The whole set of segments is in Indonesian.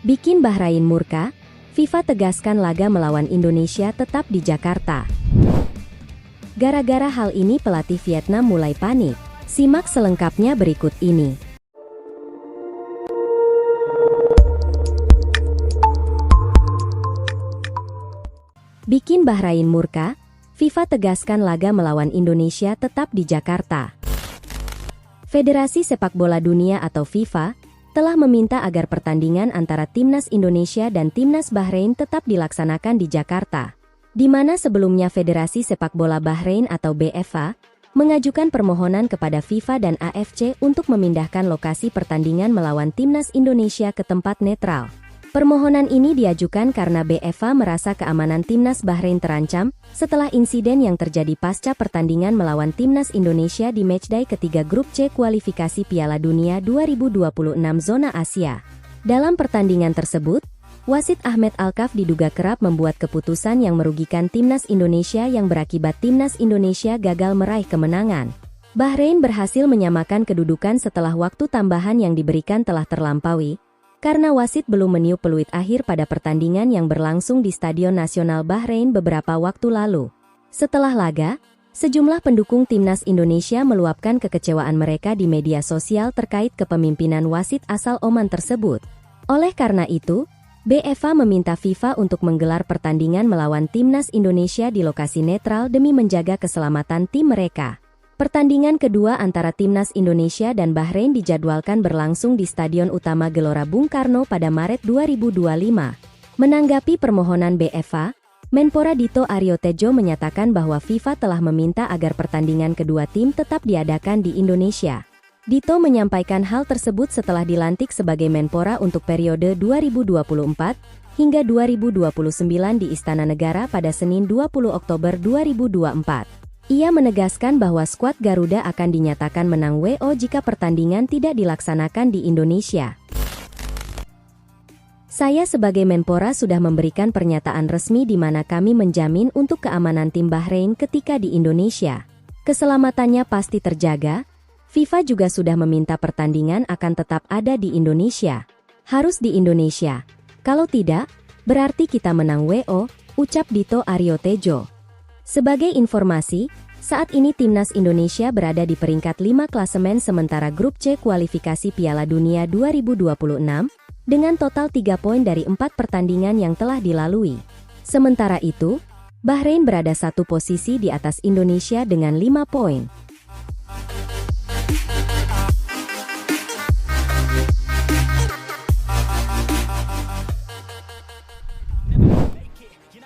Bikin Bahrain murka, FIFA tegaskan laga melawan Indonesia tetap di Jakarta. Gara-gara hal ini pelatih Vietnam mulai panik. Simak selengkapnya berikut ini. Bikin Bahrain murka, FIFA tegaskan laga melawan Indonesia tetap di Jakarta. Federasi Sepak Bola Dunia atau FIFA telah meminta agar pertandingan antara Timnas Indonesia dan Timnas Bahrain tetap dilaksanakan di Jakarta, di mana sebelumnya Federasi Sepak Bola Bahrain atau BFA mengajukan permohonan kepada FIFA dan AFC untuk memindahkan lokasi pertandingan melawan Timnas Indonesia ke tempat netral. Permohonan ini diajukan karena BFA merasa keamanan Timnas Bahrain terancam setelah insiden yang terjadi pasca pertandingan melawan Timnas Indonesia di matchday ketiga Grup C kualifikasi Piala Dunia 2026 zona Asia. Dalam pertandingan tersebut, wasit Ahmed Alkaf diduga kerap membuat keputusan yang merugikan Timnas Indonesia yang berakibat Timnas Indonesia gagal meraih kemenangan. Bahrain berhasil menyamakan kedudukan setelah waktu tambahan yang diberikan telah terlampaui, karena wasit belum meniup peluit akhir pada pertandingan yang berlangsung di Stadion Nasional Bahrain beberapa waktu lalu. Setelah laga, sejumlah pendukung Timnas Indonesia meluapkan kekecewaan mereka di media sosial terkait kepemimpinan wasit asal Oman tersebut. Oleh karena itu, BFA meminta FIFA untuk menggelar pertandingan melawan Timnas Indonesia di lokasi netral demi menjaga keselamatan tim mereka. Pertandingan kedua antara Timnas Indonesia dan Bahrain dijadwalkan berlangsung di Stadion Utama Gelora Bung Karno pada Maret 2025. Menanggapi permohonan BFA, Menpora Dito Aryo Tejo menyatakan bahwa FIFA telah meminta agar pertandingan kedua tim tetap diadakan di Indonesia. Dito menyampaikan hal tersebut setelah dilantik sebagai Menpora untuk periode 2024 hingga 2029 di Istana Negara pada Senin 20 Oktober 2024. Ia menegaskan bahwa skuad Garuda akan dinyatakan menang WO jika pertandingan tidak dilaksanakan di Indonesia. Saya sebagai Menpora sudah memberikan pernyataan resmi di mana kami menjamin untuk keamanan tim Bahrain ketika di Indonesia. Keselamatannya pasti terjaga. FIFA juga sudah meminta pertandingan akan tetap ada di Indonesia. Harus di Indonesia. Kalau tidak, berarti kita menang WO, ucap Dito Aryo Tejo. Sebagai informasi, saat ini Timnas Indonesia berada di peringkat 5 klasemen sementara Grup C kualifikasi Piala Dunia 2026, dengan total 3 poin dari 4 pertandingan yang telah dilalui. Sementara itu, Bahrain berada satu posisi di atas Indonesia dengan 5 poin.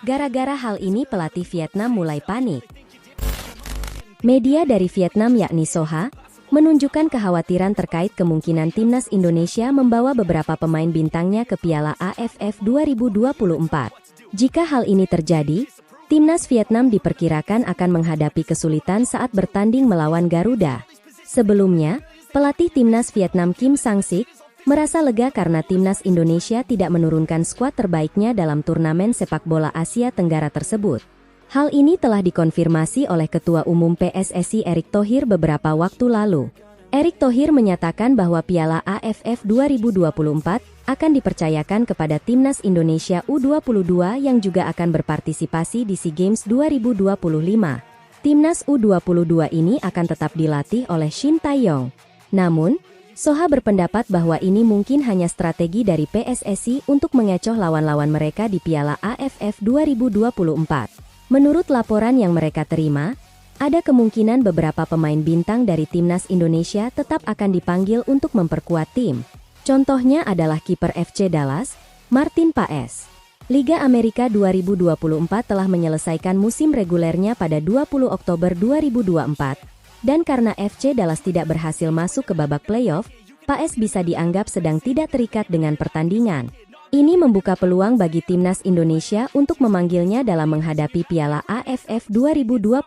Gara-gara hal ini pelatih Vietnam mulai panik. Media dari Vietnam yakni Soha, menunjukkan kekhawatiran terkait kemungkinan Timnas Indonesia membawa beberapa pemain bintangnya ke Piala AFF 2024. Jika hal ini terjadi, Timnas Vietnam diperkirakan akan menghadapi kesulitan saat bertanding melawan Garuda. Sebelumnya, pelatih Timnas Vietnam Kim Sang-sik merasa lega karena Timnas Indonesia tidak menurunkan skuad terbaiknya dalam turnamen sepak bola Asia Tenggara tersebut. Hal ini telah dikonfirmasi oleh Ketua Umum PSSI Erick Thohir beberapa waktu lalu. Erick Thohir menyatakan bahwa Piala AFF 2024 akan dipercayakan kepada Timnas Indonesia U22 yang juga akan berpartisipasi di SEA Games 2025. Timnas U22 ini akan tetap dilatih oleh Shin Tae-yong. Namun, Soha berpendapat bahwa ini mungkin hanya strategi dari PSSI untuk mengecoh lawan-lawan mereka di Piala AFF 2024. Menurut laporan yang mereka terima, ada kemungkinan beberapa pemain bintang dari Timnas Indonesia tetap akan dipanggil untuk memperkuat tim. Contohnya adalah kiper FC Dallas, Martin Paes. Liga Amerika 2024 telah menyelesaikan musim regulernya pada 20 Oktober 2024. Dan karena FC Dallas tidak berhasil masuk ke babak playoff, Paes bisa dianggap sedang tidak terikat dengan pertandingan. Ini membuka peluang bagi Timnas Indonesia untuk memanggilnya dalam menghadapi Piala AFF 2024.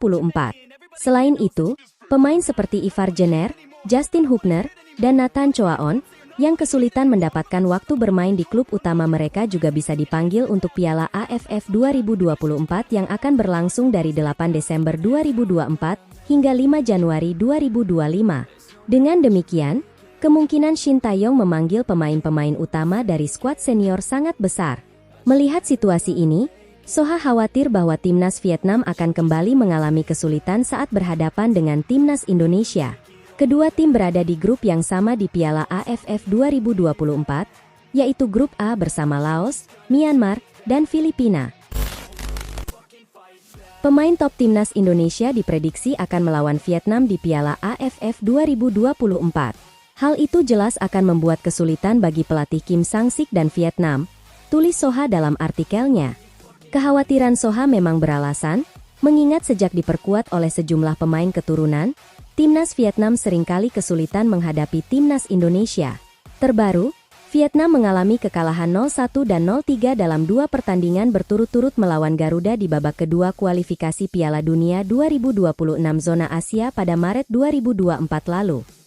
Selain itu, pemain seperti Ivar Jenner, Justin Hubner, dan Nathan Choaon, yang kesulitan mendapatkan waktu bermain di klub utama mereka juga bisa dipanggil untuk Piala AFF 2024 yang akan berlangsung dari 8 Desember 2024 hingga 5 Januari 2025. Dengan demikian, Kemungkinan Shin Tae-yong memanggil pemain-pemain utama dari skuad senior sangat besar. Melihat situasi ini, Soha khawatir bahwa timnas Vietnam akan kembali mengalami kesulitan saat berhadapan dengan timnas Indonesia. Kedua tim berada di grup yang sama di Piala AFF 2024, yaitu grup A bersama Laos, Myanmar, dan Filipina. Pemain top timnas Indonesia diprediksi akan melawan Vietnam di Piala AFF 2024. Hal itu jelas akan membuat kesulitan bagi pelatih Kim Sang-sik dan Vietnam, tulis Soha dalam artikelnya. Kekhawatiran Soha memang beralasan, mengingat sejak diperkuat oleh sejumlah pemain keturunan, timnas Vietnam seringkali kesulitan menghadapi timnas Indonesia. Terbaru, Vietnam mengalami kekalahan 0-1 dan 0-3 dalam 2 pertandingan berturut-turut melawan Garuda di babak kedua kualifikasi Piala Dunia 2026 zona Asia pada Maret 2024 lalu.